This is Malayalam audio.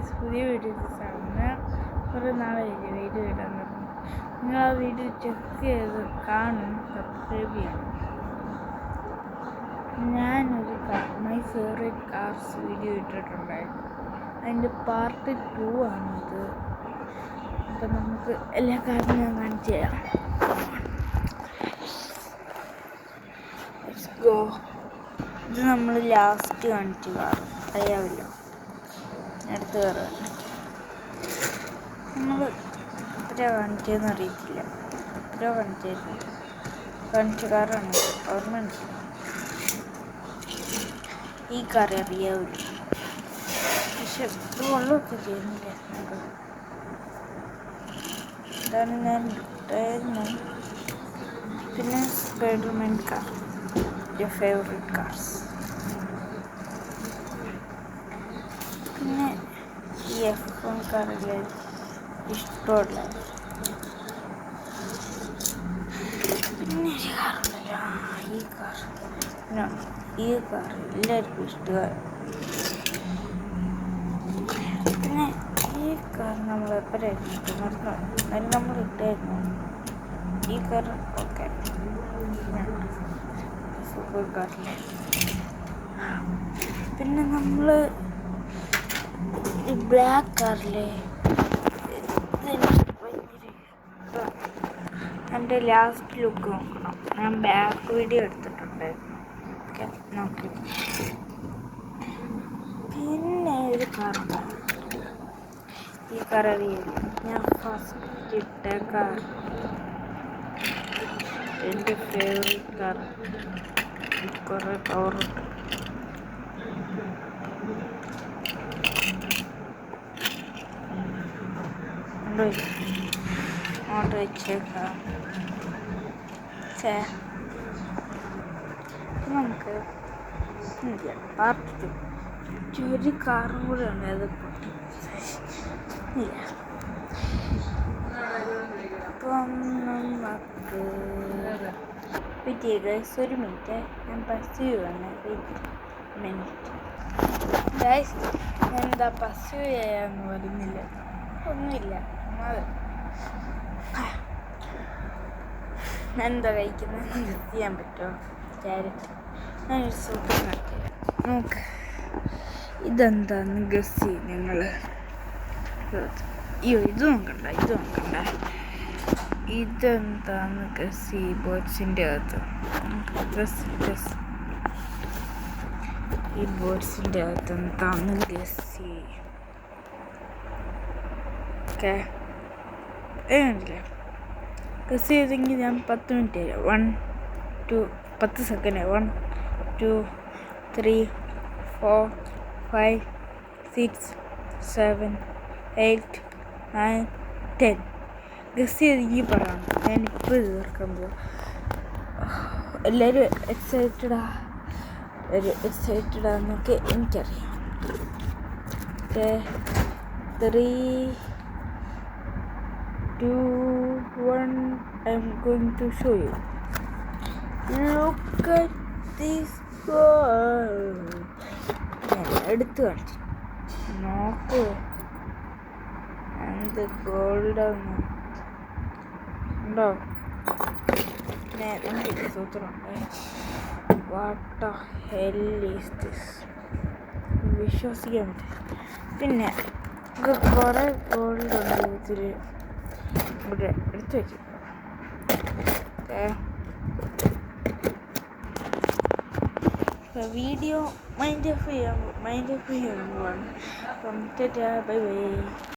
ഗൈസ്, പുതിയ വീഡിയോസാണ്. ഞാൻ കുറേ നാളായില്ലേ വീഡിയോ ഇടാൻ തുടങ്ങി. നിങ്ങൾ ആ വീഡിയോ ചെക്ക് ചെയ്ത് കാണും, സബ്സ്ക്രൈബ് ചെയ്യണം. ഞാനൊരു മൈ ഫേവറേറ്റ് കാർസ് വീഡിയോ ഇട്ടിട്ടുണ്ടായിരുന്നു. അതിൻ്റെ പാർട്ട് 2 ആണിത്. അപ്പം നമുക്ക് എല്ലാ കാറും ഞാൻ കാണിച്ചു തരാം. Let's go. ഇത് നമ്മൾ ലാസ്റ്റ് കാണിച്ചു കാർ അറിയാമല്ലോ. അടുത്ത കാറ് നമ്മൾ എത്ര കാണിച്ചതെന്ന് അറിയത്തില്ല. എത്ര കാണിച്ച കാറാണ് ഓർമ്മയുണ്ട്. ഈ കാർ അറിയാവില്ല, പക്ഷെ ഇത് കൊള്ളൊക്കെ ചെയ്യുന്നില്ല. ഇതാണ് ഞാൻ ഇട്ടായിരുന്നു. പിന്നെ സ്പൈഡർമാൻ കാർ, എൻ്റെ ഫേവറേറ്റ് കാർസ്. പിന്നെ ഈ F1 കാറിലെ ഇഷ്ടമുള്ള പിന്നെ ഒരു കാറുണ്ടല്ലോ, ഈ കാർ എല്ലാവർക്കും ഇഷ്ടമാണ്. പിന്നെ ഈ കാർ നമ്മൾ എപ്പോഴായിരുന്നു നമ്മൾ ഇട്ടായിരുന്നു. ഈ കാർ ഓക്കെ, സൂപ്പർ കാറിലെ. പിന്നെ നമ്മൾ ഈ ബ്ലാക്ക് കാറിലെ എൻ്റെ ലാസ്റ്റ് ലുക്ക് നോക്കണം. ഞാൻ ബാക്ക് വീഡിയോ എടുത്തിട്ടുണ്ടായിരുന്നു, ഓക്കെ നോക്കി. പിന്നെ ഒരു കാറുണ്ട്, ഈ കാർ അറിയില്ല. ഞാൻ ഫസ്റ്റ് ഇട്ട കാർ, എൻ്റെ ഫേവറേറ്റ് കാർ. കുറേ പവറുണ്ട്. അങ്ങോട്ട് വെച്ചേക്കാം. നമുക്ക് പാർട്ട് 2 ഒരു കാറും കൂടെ ഉണ്ട്. അത് ഇല്ല. അപ്പം നമുക്ക് ഗൈസ്, ഒരു മിനിറ്റ്, ഞാൻ പസ്യൂ ആണ്. ഗൈസ്, ഞാൻ എന്താ പസ്യൂ ചെയ്യാന്ന് പറയുന്നില്ല, ഒന്നുമില്ല. ഞാൻ എന്താ കഴിക്കുന്നത് ഗസ് ചെയ്യാൻ പറ്റുമോ? ക്യാരറ്റ്. ഞാനൊരു സൂപ്പർ കാണിക്കാം, നോക്ക്. ഇതെന്താന്ന് ഗസ് ചെയ്യും നിങ്ങൾ. അയ്യോ, ഇത് നോക്കണ്ട. ഇതെന്താന്ന് ഗസ് ചെയ്യും. ബോട്ട്സിൻ്റെ അകത്ത് ഈ ബോട്ട്സിൻ്റെ അകത്ത് എന്താന്ന് ഗസ് ചെയ്യും. ഓക്കെ, ഏതില്ല ഗസ് ചെയ്തെങ്കിൽ ഞാൻ 10 മിനിറ്റ് തരാം. 1 2 10 സെക്കൻഡ്. 1 2 3 4 5 6 7 8 9 10 ഗസ് ചെയ്തെങ്കിൽ പറയാം. ഞാനിപ്പോൾ തീർക്കാൻ പോവാം. എല്ലാവരും എക്സൈറ്റഡാന്നൊക്കെ എനിക്കറിയാം. Okay, 3 2 1 I'm going to show you. Look at this girl. ഞാൻ എടുത്ത് കാണിച്ചു നോക്കൂ. എന്ത് ഗോൾഡാണ് ഉണ്ടോ? നമുക്ക് സൂത്രമുണ്ട്. What hell is this? വിശ്വസിക്കാൻ പറ്റില്ല. പിന്നെ കുറേ ഗോൾഡ് ഉണ്ട് ഇതിൽ. ഇവിടെ എടുത്ത് വെച്ചു. വീഡിയോ മൈൻഡ് ഓഫ് ചെയ്യാൻ പോവാണ്. Bye bye.